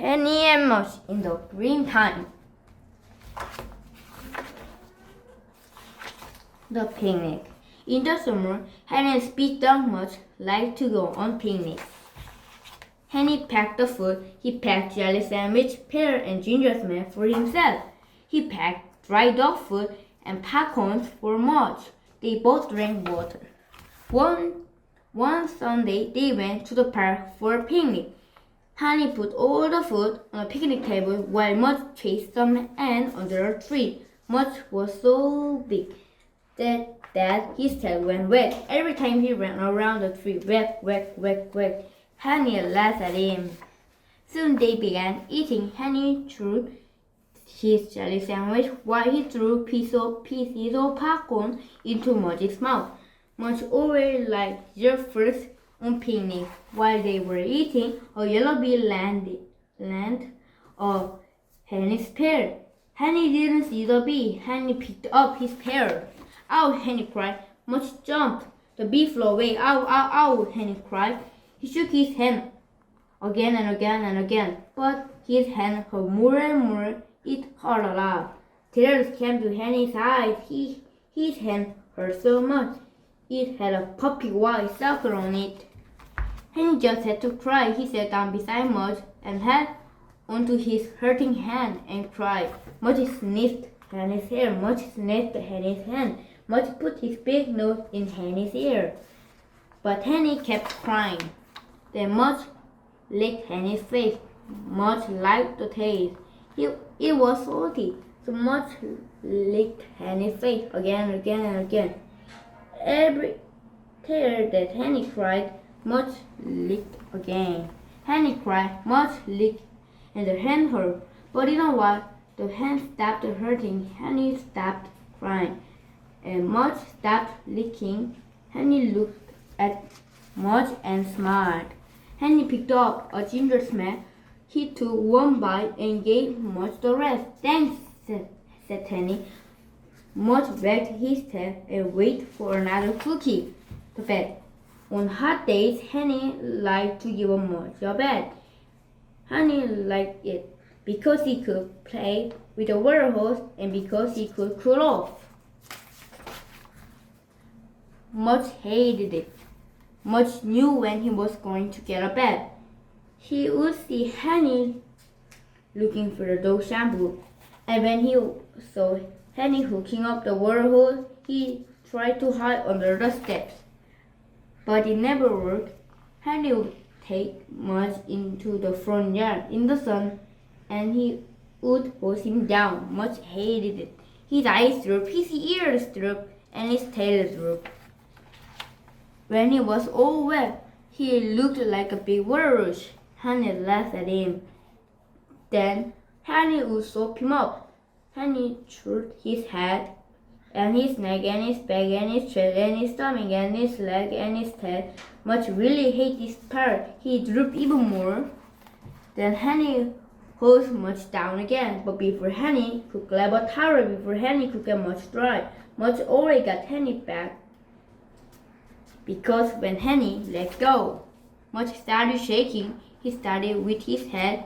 Henny and Mudge in the green time. The picnic. In the summer, Henny and big dog Mudge like to go on picnics. Henny packed the food. He packed jelly sandwich, pear, and ginger snaps for himself. He packed dry dog food and popcorn for Mudge. They both drank water. One Sunday, they went to the park for a picnic. Henny put all the food on a picnic table while Mudge chased some ants under a tree. Mudge was so big that his tail went wet. Every time he ran around the tree, whack, whack, whack, whack. Henny laughed at him. Soon they began eating. Henny threw his jelly sandwich while he threw pieces of popcorn into Mudge's mouth. Mudge always liked their first on picnic. While they were eating, a yellow bee landed on Henny's pear. Henny didn't see the bee. Henny picked up his pear. Ow! Henny cried. Mudge jumped. The bee flew away. Ow! Ow! Ow! Henny cried. He shook his hand again and again and again, but his hand hurt more and more. It hurt a lot. Tears came to Henny's eyes. His hand hurt so much. It had a puppy white sucker on it. Henny just had to cry. He sat down beside Mudge and held onto his hurting hand and cried. Mudge sniffed Henny's hair. Mudge sniffed Henny's hand. Mudge put his big nose in Henny's ear. But Henny kept crying. Then Mudge licked Henny's face. Mudge liked the taste. It was salty, so Mudge licked Henny's face again and again and again. Every tear that Henny cried, Mudge licked again. Henny cried, Mudge licked, and the hand hurt. But you know what? The hand stopped hurting. Henny stopped crying, and Mudge stopped licking. Henny looked at Mudge and smiled. Henny picked up a ginger snap. He took one bite and gave Mudge the rest. Thanks, said Henny. Mudge wagged his tail and waited for another cookie to fed. On hot days, Henny liked to give Mudge a bath. Henny liked it because he could play with the water hose and because he could cool off. Mudge hated it. Mudge knew when he was going to get a bath. He would see Henny looking for the dog shampoo, and when he saw Henny hooking up the water hose, he tried to hide under the steps. But it never worked. Henny would take Mudge into the front yard in the sun, and he would hose him down. Mudge hated it. His eyes drooped, his ears drooped, and his tail drooped. When he was all wet, he looked like a big walrus. Henny laughed at him. Then Henny would soap him up. Henny chewed his head, and his neck, and his back, and his chest, and his stomach, and his leg, and his tail. Mudge really hated this part. He drooped even more. Then Henny hosed Mudge down again. But before Henny could grab a towel, before Henny could get Mudge dry, Mudge already got Henny back. Because when Henny let go, Mudge started shaking. He started with his head,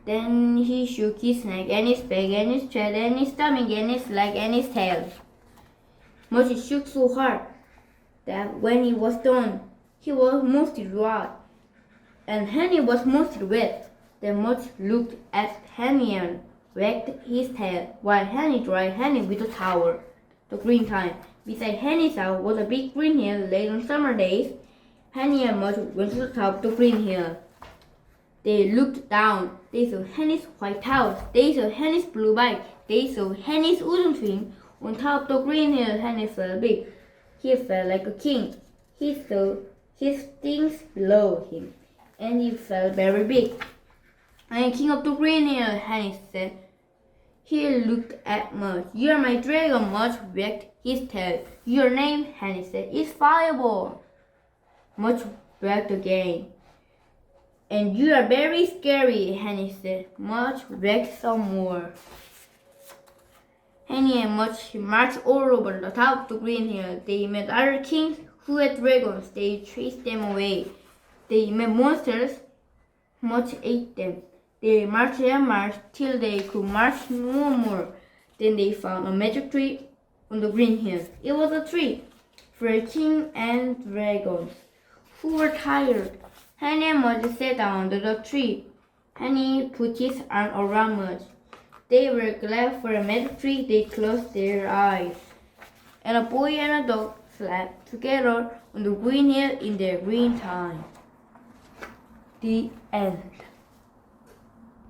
then he shook his neck and his back and his chest and his stomach and his leg and his tail. Mudge shook so hard that when he was done, he was mostly dry, and Henny was mostly wet. Then Mudge looked at Henny and wagged his tail while Henny dried Henny with a towel. The green time. Beside Henny's house was a big green hill. Late on summer days, Henny and Mudge went to the top of the green hill. They looked down. They saw Henny's white house. They saw Henny's blue bike. They saw Henny's wooden swing. On top of the green hill, Henny felt big. He felt like a king. He saw his things below him, and he felt very big. I am king of the green hill, Henny said. He looked at Mudge. You are my dragon, Mudge wagged his tail. Your name, Henny said, is Fireball. Mudge wagged again. And you are very scary, Henny said. Mudge wagged some more. Henny and Mudge marched all over the top of the green hill. They met other kings who had dragons. They chased them away. They met monsters. Mudge ate them. They marched and marched till they could march no more. Then they found a magic tree on the green hill. It was a tree for a king and dragons who were tired. Henny and Mudge sat down under the tree. Henny put his arm around Mudge. They were glad for a magic tree. They closed their eyes. And a boy and a dog slept together on the green hill in their green time. The end.